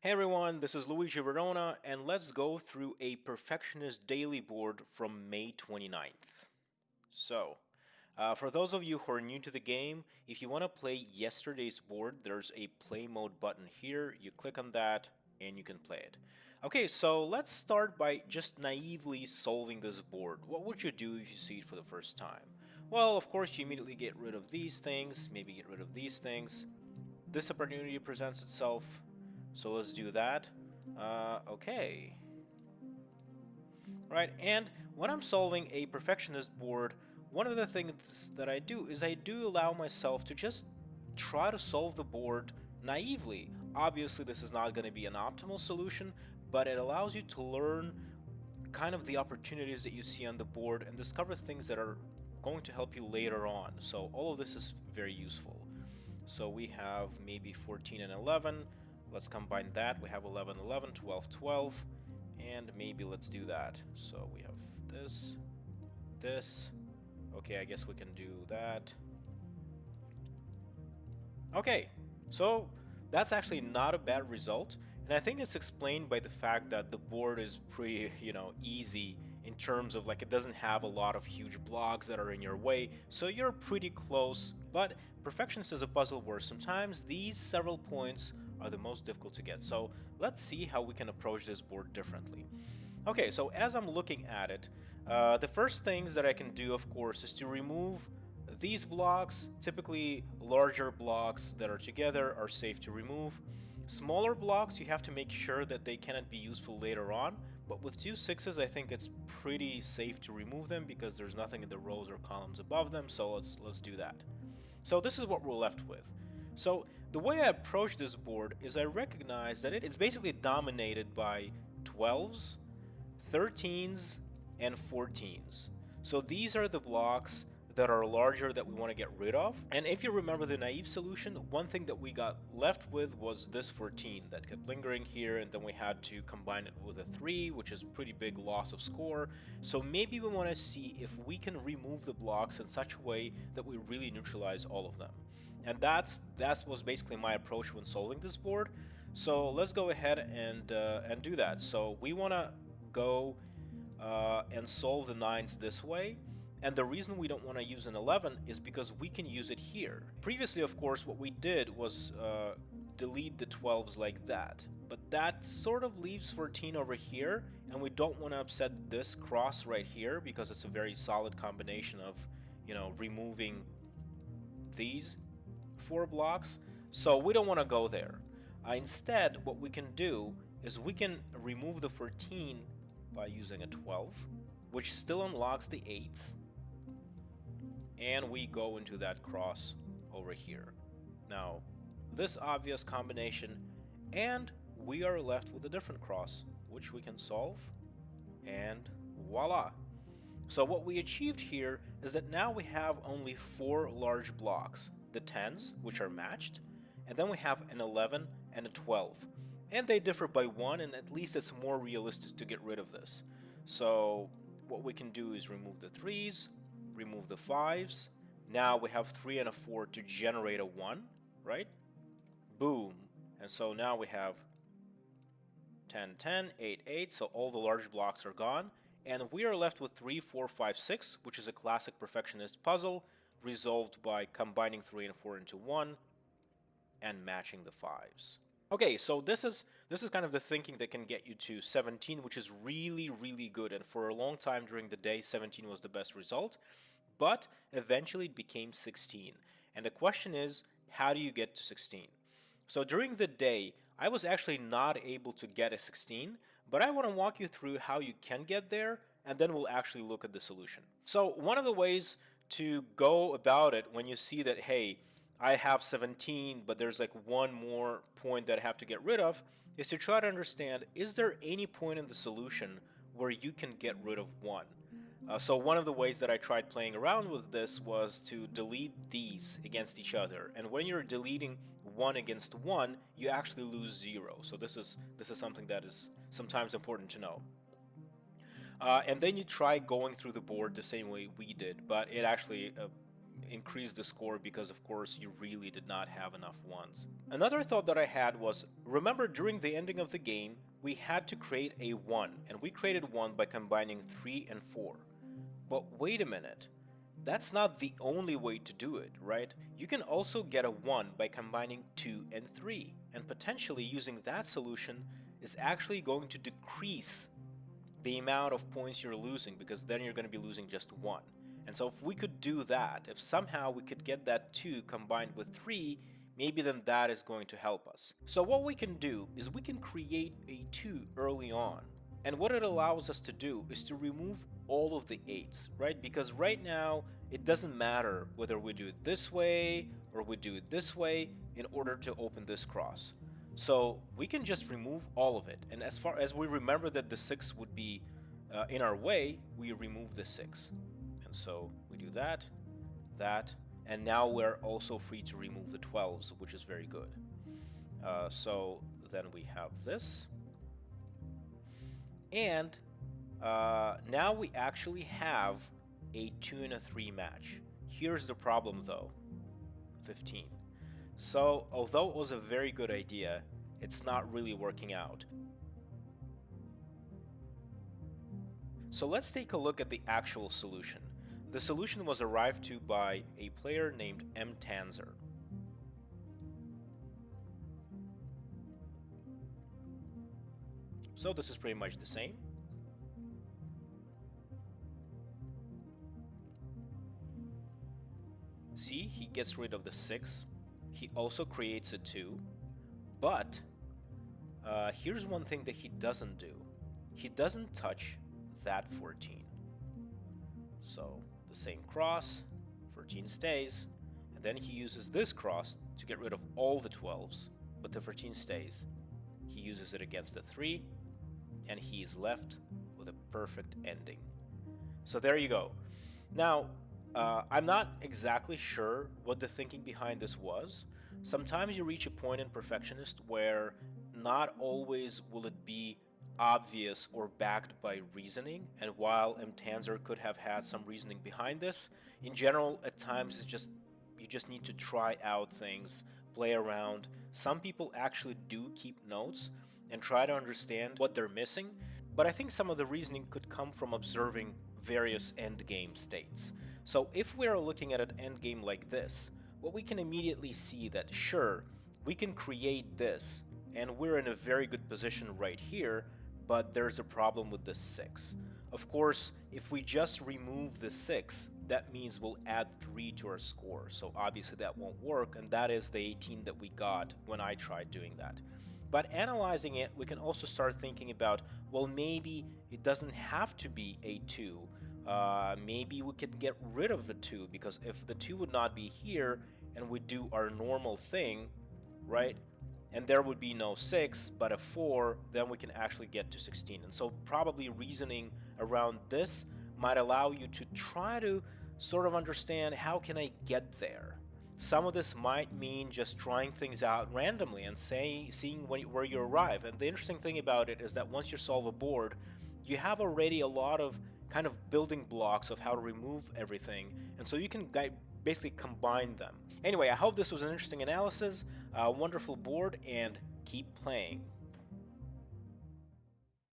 Hey everyone, this is Luigi Verona, and let's go through a Perfectionist daily board from May 29th. For those of you who are new to the game, if you want to play yesterday's board, there's a play mode button here. You click on that and you can play it. Okay, so let's start by just naively solving this board. What would you do if you see it for the first time? Well, of course, you immediately get rid of these things, maybe get rid of these things. This opportunity presents itself, so let's do that. Okay. Right, and when I'm solving a perfectionist board, one of the things that I do is I do allow myself to just try to solve the board naively. Obviously, this is not going to be an optimal solution, but it allows you to learn kind of the opportunities that you see on the board and discover things that are going to help you later on. So all of this is very useful. So we have maybe 14 and 11. Let's combine that. We have 11, 11, 12, 12. And maybe let's do that. So we have this, this. Okay, I guess we can do that. Okay, so that's actually not a bad result. And I think it's explained by the fact that the board is pretty, easy in terms of like it doesn't have a lot of huge blocks that are in your way. So you're pretty close. But Perfectionist is a puzzle where sometimes these several points are the most difficult to get. So let's see how we can approach this board differently. Okay, so as I'm looking at it, the first things that I can do, of course, is to remove these blocks. Typically, larger blocks that are together are safe to remove. Smaller blocks, you have to make sure that they cannot be useful later on, but with two sixes, I think it's pretty safe to remove them because there's nothing in the rows or columns above them, so let's do that. So this is what we're left with. So the way I approach this board is I recognize that it's basically dominated by 12s, 13s, and 14s. So these are the blocks that are larger that we want to get rid of. And if you remember the naive solution, one thing that we got left with was this 14 that kept lingering here, and then we had to combine it with a 3, which is pretty big loss of score. So maybe we want to see if we can remove the blocks in such a way that we really neutralize all of them. And that was basically my approach when solving this board. So let's go ahead and do that. So we want to go and solve the 9s this way. And the reason we don't want to use an 11 is because we can use it here. Previously, of course, what we did was delete the 12s like that. But that sort of leaves 14 over here, and we don't want to upset this cross right here because it's a very solid combination of, removing these 4 blocks. So we don't want to go there. Instead, what we can do is we can remove the 14 by using a 12, which still unlocks the 8s. And we go into that cross over here. Now, this obvious combination, and we are left with a different cross, which we can solve, and voila! So what we achieved here is that now we have only 4 large blocks, the 10s, which are matched, and then we have an 11 and a 12. And they differ by 1, and at least it's more realistic to get rid of this. So what we can do is remove the 3s, remove the 5s. Now we have 3 and a 4 to generate a 1, right? Boom. And so now we have 10, 10, 8, 8. So all the large blocks are gone. And we are left with 3, 4, 5, 6, which is a classic perfectionist puzzle resolved by combining 3 and 4 into 1 and matching the 5s. Okay, so this is kind of the thinking that can get you to 17, which is really, really good. And for a long time during the day, 17 was the best result. But eventually it became 16. And the question is, how do you get to 16? So during the day, I was actually not able to get a 16, but I want to walk you through how you can get there, and then we'll actually look at the solution. So one of the ways to go about it when you see that, hey, I have 17, but there's like one more point that I have to get rid of, is to try to understand, is there any point in the solution where you can get rid of 1? So one of the ways that I tried playing around with this was to delete these against each other. And when you're deleting 1 against 1, you actually lose 0. So this is something that is sometimes important to know. And then you try going through the board the same way we did, but it actually increase the score because, of course, you really did not have enough ones. Another thought that I had was, remember during the ending of the game, we had to create a 1, and we created 1 by combining 3 and 4. But wait a minute, that's not the only way to do it, right? You can also get a 1 by combining 2 and 3, and potentially using that solution is actually going to decrease the amount of points you're losing, because then you're going to be losing just 1. And so if we could do that, if somehow we could get that 2 combined with 3, maybe then that is going to help us. So what we can do is we can create a 2 early on. And what it allows us to do is to remove all of the 8s, right? Because right now, it doesn't matter whether we do it this way or we do it this way in order to open this cross. So we can just remove all of it. And as far as we remember that the 6 would be in our way, we remove the 6. And so we do that, that, and now we're also free to remove the 12s, which is very good. So then we have this. And now we actually have a 2 and a 3 match. Here's the problem though, 15. So although it was a very good idea, it's not really working out. So let's take a look at the actual solution. The solution was arrived to by a player named M. Tanzer. So this is pretty much the same. See, he gets rid of the 6. He also creates a 2. But here's one thing that he doesn't do. He doesn't touch that 14. So the same cross, 14 stays, and then he uses this cross to get rid of all the 12s, but the 14 stays. He uses it against the 3, and he is left with a perfect ending. So there you go. Now, I'm not exactly sure what the thinking behind this was. Sometimes you reach a point in Perfectionist where not always will it be obvious or backed by reasoning, and while M. Tanzer could have had some reasoning behind this, in general, at times it's just you just need to try out things, play around. Some people actually do keep notes and try to understand what they're missing, but I think some of the reasoning could come from observing various endgame states. So if we're looking at an endgame like this, what we can immediately see that sure, we can create this, and we're in a very good position right here, but there's a problem with the 6. Of course, if we just remove the 6, that means we'll add 3 to our score, so obviously that won't work, and that is the 18 that we got when I tried doing that. But analyzing it, we can also start thinking about, well, maybe it doesn't have to be a 2. Maybe we could get rid of the 2, because if the 2 would not be here and we do our normal thing, right, and there would be no 6 but a 4, then we can actually get to 16. And so probably reasoning around this might allow you to try to sort of understand, how can I get there? Some of this might mean just trying things out randomly and seeing where you arrive. And the interesting thing about it is that once you solve a board, you have already a lot of kind of building blocks of how to remove everything, and so you can basically combine them. Anyway, I hope this was an interesting analysis, a wonderful board, and keep playing.